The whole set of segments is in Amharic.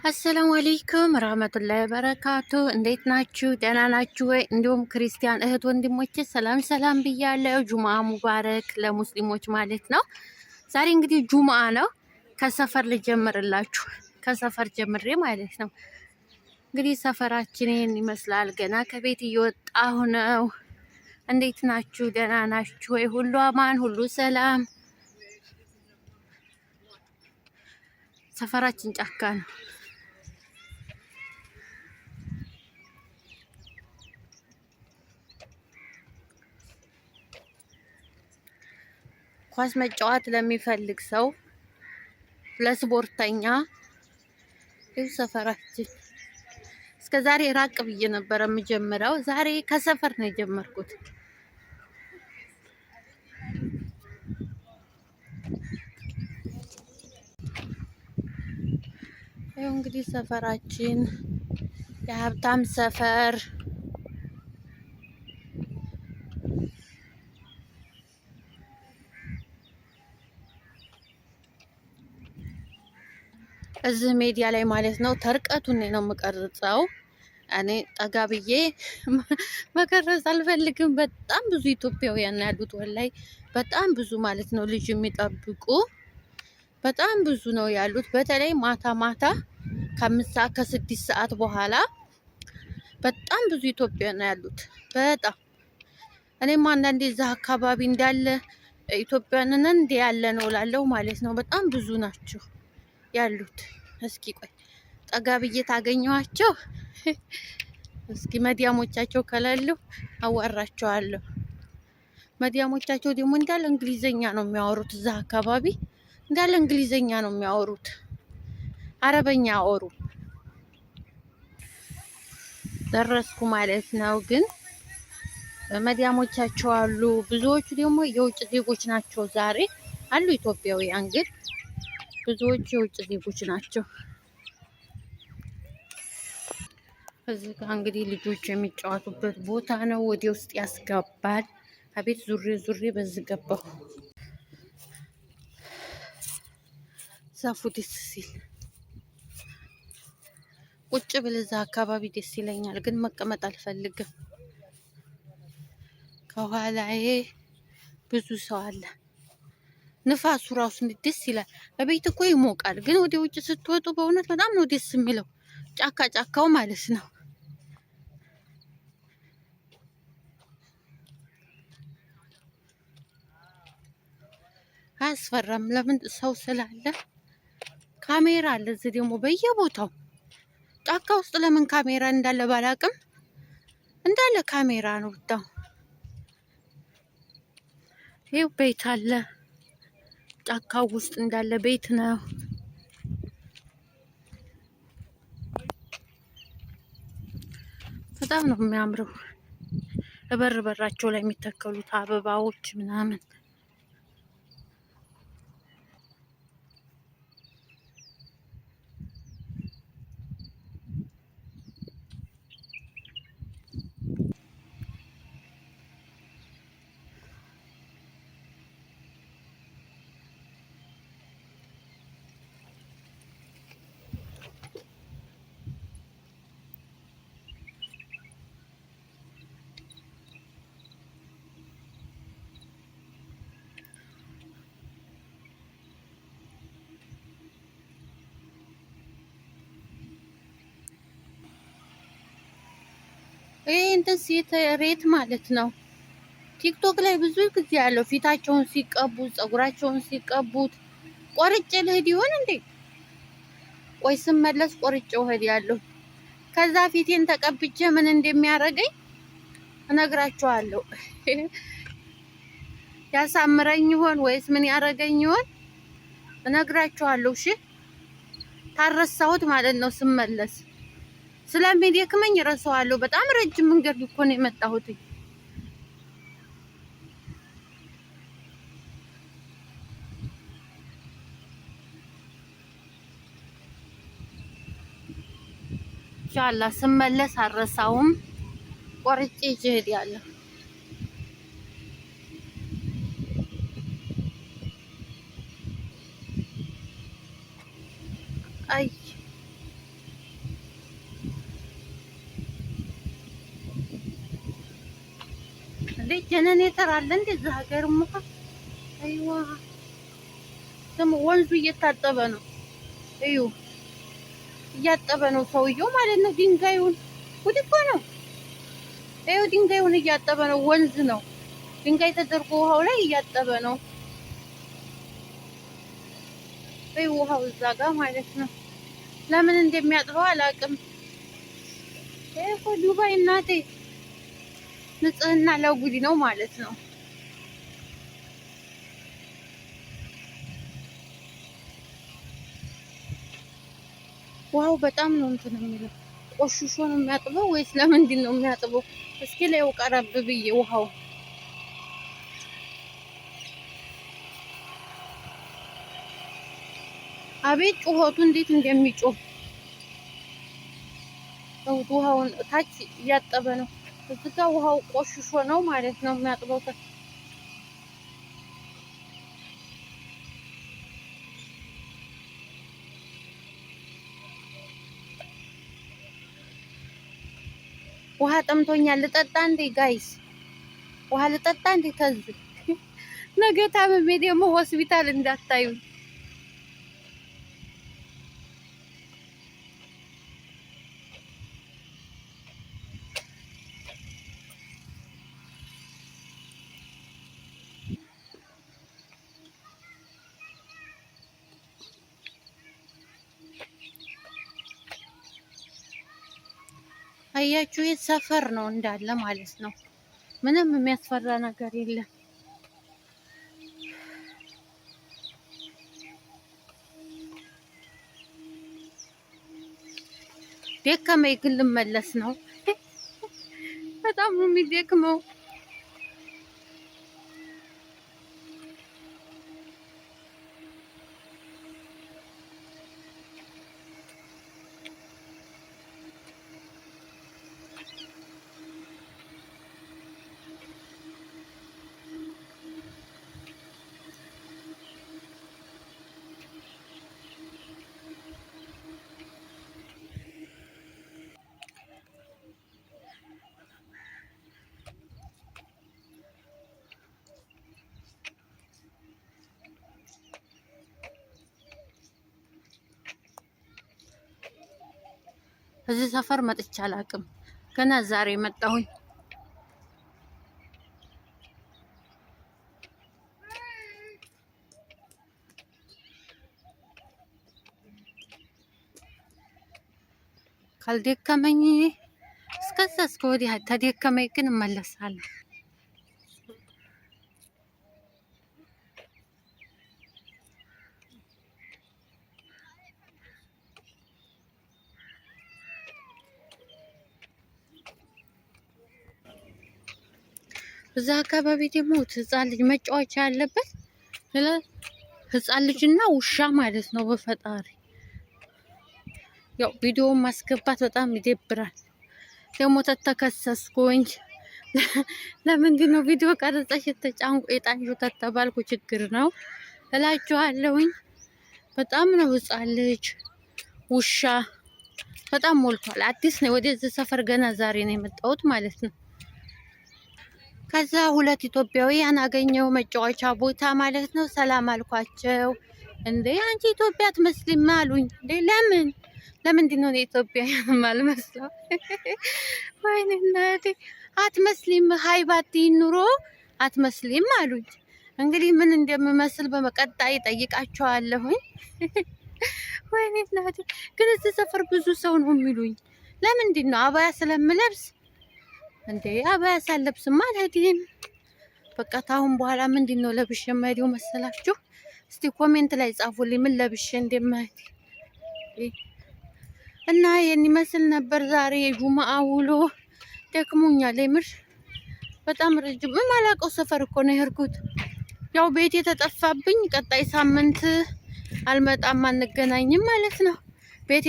አሰላሙ አለይኩም ረህመቱላሂ ወበረካቱ። እንዴት ናችሁ? ደህና ናችሁ ወይ? እንዲሁም ክርስቲያን እህት ወንድሞቼ ሰላም ሰላም ብያለሁ። ጁምአ ሙባረክ ለሙስሊሞች ማለት ነው። ዛሬ እንግዲህ ጁምአ ነው። ከሰፈር ልጀምርላችሁ፣ ከሰፈር ጀምሬ ማለት ነው። እንግዲህ ሰፈራችን ይህን ይመስላል። ገና ከቤት እየወጣሁ ነው። እንዴት ናችሁ? ደህና ናችሁ ወይ? ሁሉ አማን፣ ሁሉ ሰላም። ሰፈራችን ጫካ ነው። ኳስ መጫወት ለሚፈልግ ሰው ለስፖርተኛ ይህ ሰፈራችን። እስከ ዛሬ ራቅ ብዬ ነበር የምጀምረው። ዛሬ ከሰፈር ነው የጀመርኩት። ይኸው እንግዲህ ሰፈራችን የሀብታም ሰፈር እዚህ ሜዲያ ላይ ማለት ነው። ተርቀቱን ነው የምቀርጸው። እኔ ጠጋ ብዬ መቀረጽ አልፈልግም። በጣም ብዙ ኢትዮጵያውያን ያሉት ወላይ በጣም ብዙ ማለት ነው። ልጅ የሚጠብቁ በጣም ብዙ ነው ያሉት። በተለይ ማታ ማታ ከ6 ሰዓት በኋላ በጣም ብዙ ኢትዮጵያውያን ነው ያሉት። በጣም እኔም አንዳንዴ እዛ አካባቢ እንዳለ ኢትዮጵያውያንን እንደ ያለ ነው ላለው ማለት ነው። በጣም ብዙ ናቸው ያሉት። እስኪ ቆይ ጠጋ ብዬ ታገኘዋቸው። እስኪ መዲያሞቻቸው ከሌሉ አዋራቸዋለሁ። መዲያሞቻቸው ደግሞ እንዳለ እንግሊዘኛ ነው የሚያወሩት። እዛ አካባቢ እንዳለ እንግሊዘኛ ነው የሚያወሩት፣ አረበኛ አወሩ። ደረስኩ ማለት ነው። ግን መዲያሞቻቸው አሉ። ብዙዎቹ ደግሞ የውጭ ዜጎች ናቸው። ዛሬ አሉ ኢትዮጵያውያን ግን ብዙዎቹ የውጭ ዜጎች ናቸው። እዚህ ጋር እንግዲህ ልጆች የሚጫወቱበት ቦታ ነው። ወደ ውስጥ ያስገባል። አቤት ዙሬ ዙሬ በዚህ ገባሁ። ዛፉ ደስ ሲል ቁጭ ብል እዛ አካባቢ ደስ ይለኛል፣ ግን መቀመጥ አልፈልግም። ከኋላዬ ብዙ ሰው አለ። ንፋሱ ራሱ ደስ ይላል። በቤት እኮ ይሞቃል፣ ግን ወደ ውጭ ስትወጡ በእውነት በጣም ነው ደስ የሚለው። ጫካ ጫካው ማለት ነው። አያስፈራም። ለምን? ሰው ስላለ። ካሜራ አለ እዚህ ደግሞ በየቦታው ጫካ ውስጥ። ለምን ካሜራ እንዳለ ባላቅም እንዳለ ካሜራ ነው ብታው። ይኸው ቤት አለ ጫካው ውስጥ እንዳለ ቤት ነው። በጣም ነው የሚያምረው። በር በራቸው ላይ የሚተከሉት አበባዎች ምናምን ይሄ እንደዚህ ሬት ማለት ነው። ቲክቶክ ላይ ብዙ ጊዜ ያለው ፊታቸውን ሲቀቡት ፀጉራቸውን ሲቀቡት ቆርጬ ልሄድ ይሆን እንዴ? ቆይ ስመለስ ቆርጬው እሄዳለሁ። ከዛ ፊቴን ተቀብቼ ምን እንደሚያደርገኝ እነግራቸዋለሁ። ያሳምረኝ ይሆን ወይስ ምን ያደርገኝ ይሆን እነግራቸዋለሁ። እሺ ታረሳሁት ማለት ነው ስመለስ ስለሚደክመኝ እረሳዋለሁ። በጣም ረጅም መንገድ እኮ ነው የመጣሁት። ኢንሻአላህ ስመለስ አረሳውም። ቆርጬ እሄዳለሁ። አይ ጀነሬተር አለ እንደዚህ ሀገርማ። አይዋ ደግሞ ወንዙ እየታጠበ ነው። እዩ እያጠበ ነው ሰውየው ማለት ነው ድንጋዩን። ጉድ እኮ ነው። እዩ ድንጋዩን እያጠበ ነው። ወንዝ ነው ድንጋይ ተደርጎ ውሃው ላይ እያጠበ ነው። እዩ ውሃው እዛ ጋር ማለት ነው። ለምን እንደሚያጥበው አላውቅም። ይሄ ዱባይ እናቴ ንጽህና ለጉድ ነው ማለት ነው። ውሃው በጣም ነው እንትን የሚለው። ቆሽሾ ነው የሚያጥበው ወይስ ለምንድን ነው የሚያጥበው? እስኪ ላይው ቀረብ ብዬ ውሃው አቤት ጩኸቱ እንዴት እንደሚጮህ ውሃውን ታች እያጠበ ነው። እዚህ ጋር ውሃው ቆሽሾ ነው ማለት ነው የሚያጥበው። ውሃ ጠምቶኛል። ልጠጣ እንዴ ጋይስ? ውሃ ልጠጣ እንዴ? ከዚህ ነገ ታምሜ ደግሞ ሆስፒታል እንዳታዩ። አያችሁ የት ሰፈር ነው እንዳለ ማለት ነው። ምንም የሚያስፈራ ነገር የለም። ደከመኝ ግን ልመለስ ነው። በጣም ነው የሚደክመው። እዚህ ሰፈር መጥቼ አላውቅም። ገና ዛሬ መጣሁኝ። ካልደከመኝ እስከዛ እስከ ወዲህ ተደከመኝ ግን እመለሳለሁ። እዛ አካባቢ ደግሞ ህፃን ልጅ መጫወቻ ያለበት ህፃን ልጅና ውሻ ማለት ነው። በፈጣሪ ያው ቪዲዮውን ማስገባት በጣም ይደብራል። ደግሞ ተተከሰስኩኝ። ለምንድን ነው ቪዲዮ ቀርጸሽ ተጫንቆ የጣንሹ ከተባልኩ ችግር ነው እላችኋለሁኝ። በጣም ነው ህፃን ልጅ ውሻ በጣም ሞልቷል። አዲስ ነው ወደዚህ ሰፈር ገና ዛሬ ነው የመጣሁት ማለት ነው። ከዛ ሁለት ኢትዮጵያውያን አገኘው መጫወቻ ቦታ ማለት ነው። ሰላም አልኳቸው። እንዴ አንቺ ኢትዮጵያ አትመስሊም አሉኝ። እንዴ ለምንድን ነው ኢትዮጵያውያን ማልመስለው? ወይኔ እናቴ አትመስሊም፣ ሃይባቲ ኑሮ አትመስሊም አሉኝ። እንግዲህ ምን እንደምመስል በመቀጣይ ጠይቃቸዋለሁኝ። ወይኔ እናቴ ግን እዚህ ሰፈር ብዙ ሰው ነው የሚሉኝ። ለምንድን ነው? አባያ ስለምለብስ እንዴ? አባያ ሳለብስማ አልሄድም። በቃ ታሁን በኋላ ምንድን ነው ለብሼ የማሄደው መሰላችሁ? እስቲ ኮሜንት ላይ ጻፉልኝ ምን ለብሼ እንደማሄድ። እና ይሄን ይመስል ነበር ዛሬ የጁማአ ውሎ። ደክሞኛል የምር በጣም ረጅም የማላውቀው ሰፈር እኮ ነው የሄድኩት። ያው ቤት የተጠፋብኝ ቀጣይ ሳምንት አልመጣም አንገናኝም ማለት ነው። ቤት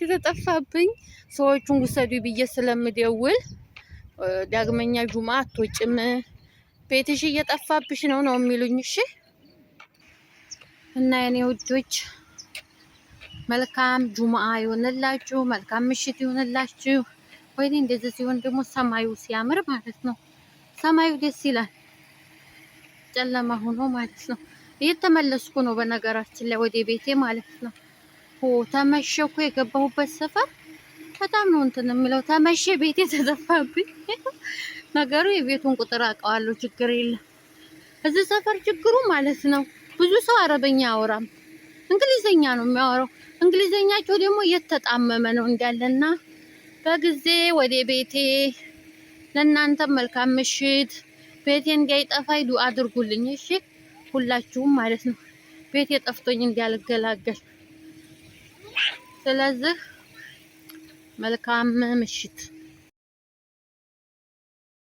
የተጠፋብኝ ሰዎቹን ውሰዱ ብዬ ስለምደውል ዳግመኛ ጁማአ አትወጭም ቤትሽ እየጠፋብሽ ነው የሚሉኝ። እሺ እና የኔ ውዶች መልካም ጁማአ ይሁንላችሁ፣ መልካም ምሽት ይሁንላችሁ። ወይኔ እንደዚህ ሲሆን ደግሞ ሰማዩ ሲያምር ማለት ነው። ሰማዩ ደስ ይላል። ጨለማ ሆኖ ማለት ነው። እየተመለስኩ ነው በነገራችን ላይ ወደ ቤቴ ማለት ነው። ተመሸ እኮ የገባሁበት ሰፈር በጣም ነው እንትን የሚለው። ተመሸ ቤቴ ተዘፋብኝ። ነገሩ የቤቱን ቁጥር አውቀዋለሁ፣ ችግር የለም። እዚህ ሰፈር ችግሩ ማለት ነው ብዙ ሰው አረበኛ አያወራም፣ እንግሊዘኛ ነው የሚያወራው። እንግሊዘኛቸው ደግሞ እየተጣመመ ነው እንዳለና በጊዜ ወደ ቤቴ። ለእናንተም መልካም ምሽት። ቤቴ እንዳይጠፋኝ ዱአ አድርጉልኝ እሺ፣ ሁላችሁም ማለት ነው። ቤቴ ጠፍቶኝ እንዳልገላገል። ስለዚህ መልካም ምሽት።